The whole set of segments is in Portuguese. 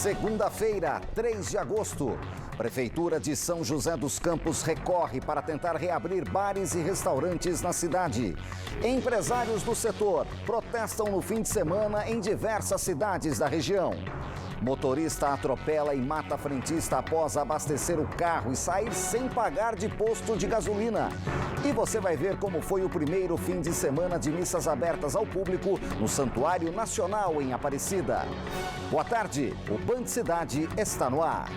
Segunda-feira, 3 de agosto. Prefeitura de São José dos Campos recorre para tentar reabrir bares e restaurantes na cidade. Empresários do setor protestam no fim de semana em diversas cidades da região. Motorista atropela e mata frentista após abastecer o carro e sair sem pagar de posto de gasolina. E você vai ver como foi o primeiro fim de semana de missas abertas ao público no Santuário Nacional em Aparecida. Boa tarde, o Band Cidade está no ar.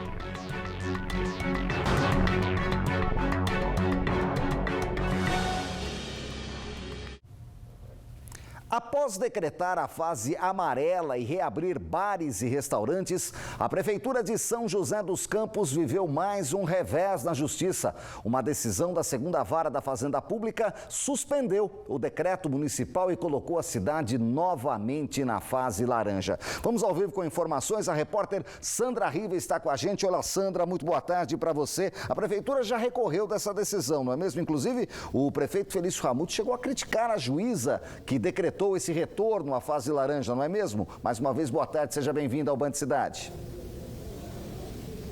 Após decretar a fase amarela e reabrir bares e restaurantes, a Prefeitura de São José dos Campos viveu mais um revés na Justiça. Uma decisão da segunda vara da Fazenda Pública suspendeu o decreto municipal e colocou a cidade novamente na fase laranja. Vamos ao vivo com informações. A repórter Sandra Riva está com a gente. Olá, Sandra, muito boa tarde para você. A Prefeitura já recorreu dessa decisão, não é mesmo? Inclusive, o prefeito Felício Ramute chegou a criticar a juíza que decretou esse retorno à fase laranja, não é mesmo? Mais uma vez, boa tarde, seja bem-vindo ao Band Cidade.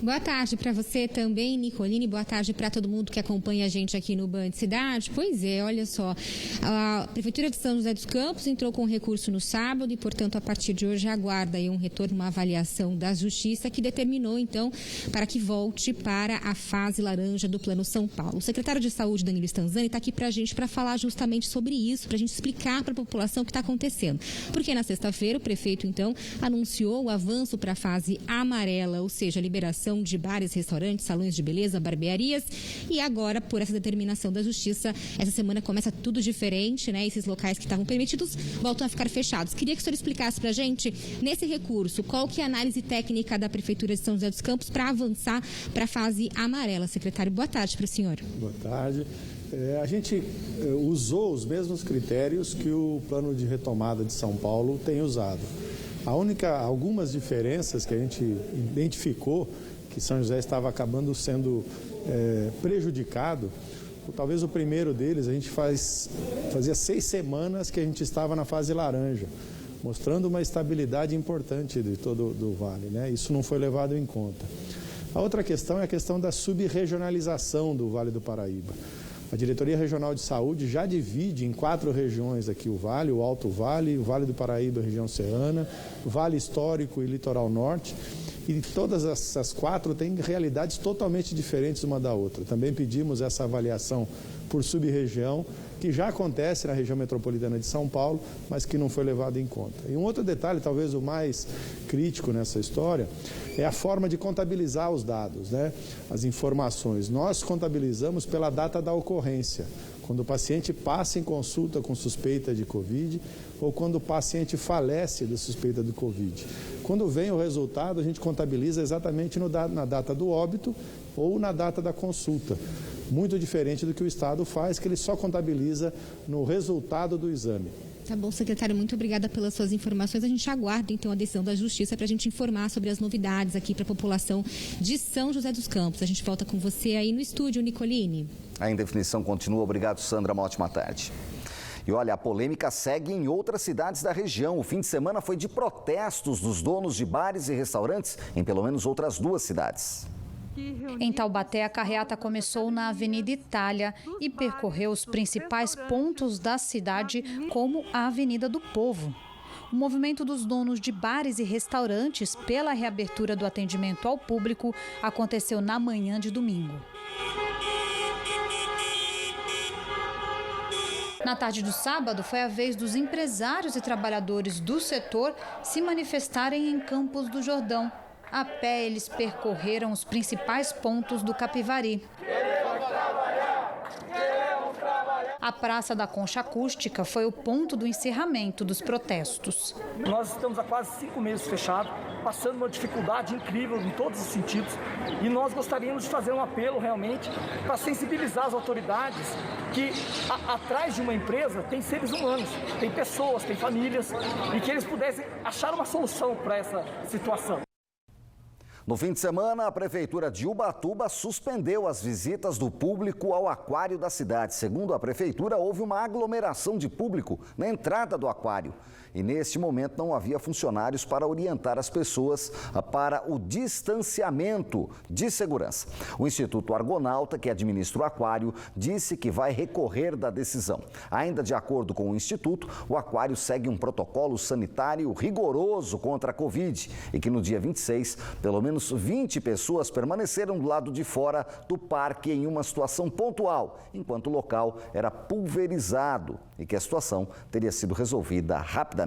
Boa tarde para você também, Nicoline. Boa tarde para todo mundo que acompanha a gente aqui no Band Cidade. Pois é, olha só, a Prefeitura de São José dos Campos entrou com recurso no sábado e, portanto, a partir de hoje aguarda aí um retorno, uma avaliação da Justiça que determinou, então, para que volte para a fase laranja do Plano São Paulo. O secretário de Saúde, Danilo Stanzani, está aqui para a gente para falar justamente sobre isso, para a gente explicar para a população o que está acontecendo. Porque na sexta-feira o prefeito, então, anunciou o avanço para a fase amarela, ou seja, a liberação de bares, restaurantes, salões de beleza, barbearias, e agora, por essa determinação da Justiça, essa semana começa tudo diferente, né? Esses locais que estavam permitidos voltam a ficar fechados. Queria que o senhor explicasse para a gente, nesse recurso, qual que é a análise técnica da Prefeitura de São José dos Campos para avançar para a fase amarela. Secretário, boa tarde para o senhor. Boa tarde. A gente usou os mesmos critérios que o Plano de Retomada de São Paulo tem usado. Algumas diferenças que a gente identificou que São José estava acabando sendo prejudicado. Talvez o primeiro deles, a gente fazia 6 semanas que a gente estava na fase laranja, mostrando uma estabilidade importante de todo do vale, né? Isso não foi levado em conta. A outra questão é a questão da sub-regionalização do Vale do Paraíba. A Diretoria Regional de Saúde já divide em 4 regiões aqui o Vale, o Alto Vale, o Vale do Paraíba, região serrana, o Vale Histórico e Litoral Norte. E todas essas 4 têm realidades totalmente diferentes uma da outra. Também pedimos essa avaliação por sub-região, que já acontece na região metropolitana de São Paulo, mas que não foi levado em conta. E um outro detalhe, talvez o mais crítico nessa história, é a forma de contabilizar os dados, né? As informações. Nós contabilizamos pela data da ocorrência, quando o paciente passa em consulta com suspeita de Covid ou quando o paciente falece da suspeita de Covid. Quando vem o resultado, a gente contabiliza exatamente na data do óbito ou na data da consulta. Muito diferente do que o Estado faz, que ele só contabiliza no resultado do exame. Tá bom, secretário, muito obrigada pelas suas informações. A gente aguarda, então, a decisão da Justiça para a gente informar sobre as novidades aqui para a população de São José dos Campos. A gente volta com você aí no estúdio, Nicoline. A indefinição continua. Obrigado, Sandra. Uma ótima tarde. E olha, a polêmica segue em outras cidades da região. O fim de semana foi de protestos dos donos de bares e restaurantes em pelo menos outras 2 cidades. Em Taubaté, a carreata começou na Avenida Itália e percorreu os principais pontos da cidade, como a Avenida do Povo. O movimento dos donos de bares e restaurantes pela reabertura do atendimento ao público aconteceu na manhã de domingo. Na tarde do sábado, foi a vez dos empresários e trabalhadores do setor se manifestarem em Campos do Jordão. A pé, eles percorreram os principais pontos do Capivari. A Praça da Concha Acústica foi o ponto do encerramento dos protestos. Nós estamos há quase 5 meses fechados, passando uma dificuldade incrível em todos os sentidos. E nós gostaríamos de fazer um apelo realmente para sensibilizar as autoridades que atrás de uma empresa tem seres humanos, tem pessoas, tem famílias, e que eles pudessem achar uma solução para essa situação. No fim de semana, a Prefeitura de Ubatuba suspendeu as visitas do público ao aquário da cidade. Segundo a Prefeitura, houve uma aglomeração de público na entrada do aquário. E neste momento não havia funcionários para orientar as pessoas para o distanciamento de segurança. O Instituto Argonauta, que administra o aquário, disse que vai recorrer da decisão. Ainda de acordo com o Instituto, o aquário segue um protocolo sanitário rigoroso contra a Covid e que no dia 26, pelo menos 20 pessoas permaneceram do lado de fora do parque em uma situação pontual, enquanto o local era pulverizado e que a situação teria sido resolvida rapidamente.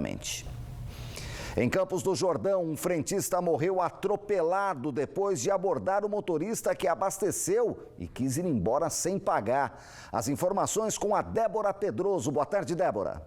Em Campos do Jordão, um frentista morreu atropelado depois de abordar o motorista que abasteceu e quis ir embora sem pagar. As informações com a Débora Pedroso. Boa tarde, Débora.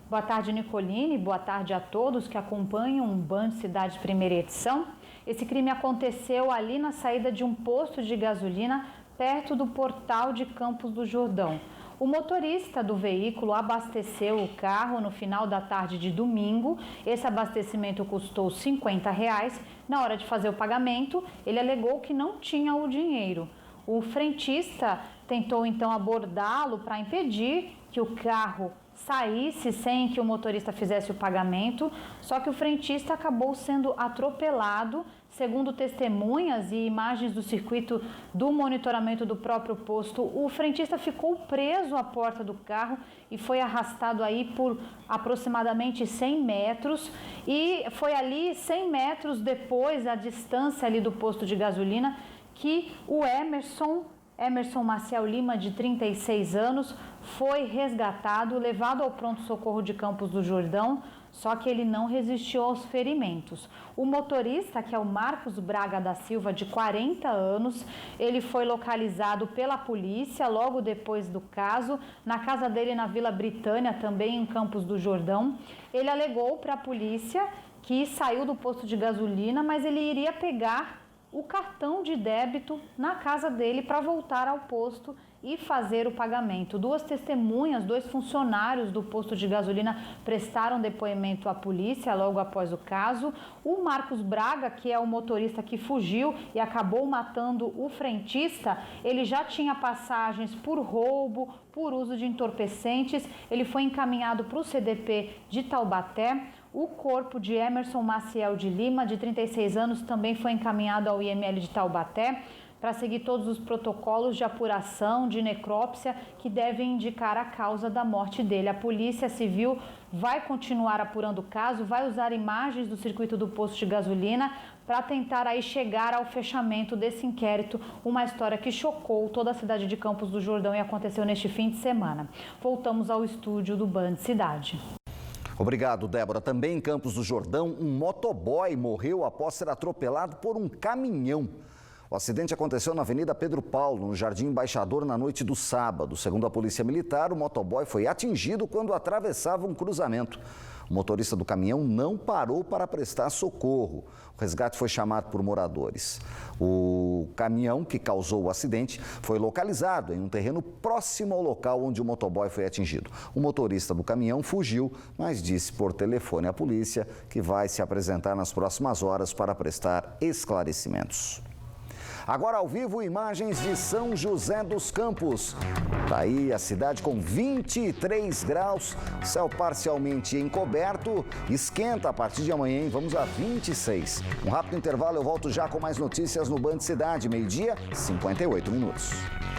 Boa tarde, Nicoline. Boa tarde a todos que acompanham o Band Cidade Primeira Edição. Esse crime aconteceu ali na saída de um posto de gasolina perto do portal de Campos do Jordão. O motorista do veículo abasteceu o carro no final da tarde de domingo. Esse abastecimento custou R$50. Na hora de fazer o pagamento, ele alegou que não tinha o dinheiro. O frentista tentou então abordá-lo para impedir que o carro saísse sem que o motorista fizesse o pagamento, só que o frentista acabou sendo atropelado. Segundo testemunhas e imagens do circuito do monitoramento do próprio posto, o frentista ficou preso à porta do carro e foi arrastado aí por aproximadamente 100 metros. E foi ali 100 metros depois, a distância ali do posto de gasolina, que o Emerson Maciel Lima, de 36 anos, foi resgatado, levado ao pronto-socorro de Campos do Jordão, só que ele não resistiu aos ferimentos. O motorista, que é o Marcos Braga da Silva, de 40 anos, ele foi localizado pela polícia logo depois do caso, na casa dele na Vila Britânia, também em Campos do Jordão. Ele alegou para a polícia que saiu do posto de gasolina, mas ele iria pegar o cartão de débito na casa dele para voltar ao posto e fazer o pagamento. Duas testemunhas, dois funcionários do posto de gasolina prestaram depoimento à polícia logo após o caso. O Marcos Braga, que é o motorista que fugiu e acabou matando o frentista, ele já tinha passagens por roubo, por uso de entorpecentes. Ele foi encaminhado para o CDP de Taubaté. O corpo de Emerson Maciel de Lima, de 36 anos, também foi encaminhado ao IML de Taubaté para seguir todos os protocolos de apuração, de necrópsia, que devem indicar a causa da morte dele. A Polícia Civil vai continuar apurando o caso, vai usar imagens do circuito do posto de gasolina para tentar aí chegar ao fechamento desse inquérito, uma história que chocou toda a cidade de Campos do Jordão e aconteceu neste fim de semana. Voltamos ao estúdio do Band Cidade. Obrigado, Débora. Também em Campos do Jordão, um motoboy morreu após ser atropelado por um caminhão. O acidente aconteceu na Avenida Pedro Paulo, no Jardim Embaixador, na noite do sábado. Segundo a Polícia Militar, o motoboy foi atingido quando atravessava um cruzamento. O motorista do caminhão não parou para prestar socorro. O resgate foi chamado por moradores. O caminhão que causou o acidente foi localizado em um terreno próximo ao local onde o motoboy foi atingido. O motorista do caminhão fugiu, mas disse por telefone à polícia que vai se apresentar nas próximas horas para prestar esclarecimentos. Agora ao vivo, imagens de São José dos Campos. Tá aí a cidade com 23 graus, céu parcialmente encoberto, esquenta a partir de amanhã, hein? Vamos a 26. Um rápido intervalo, eu volto já com mais notícias no Band Cidade, 12h58.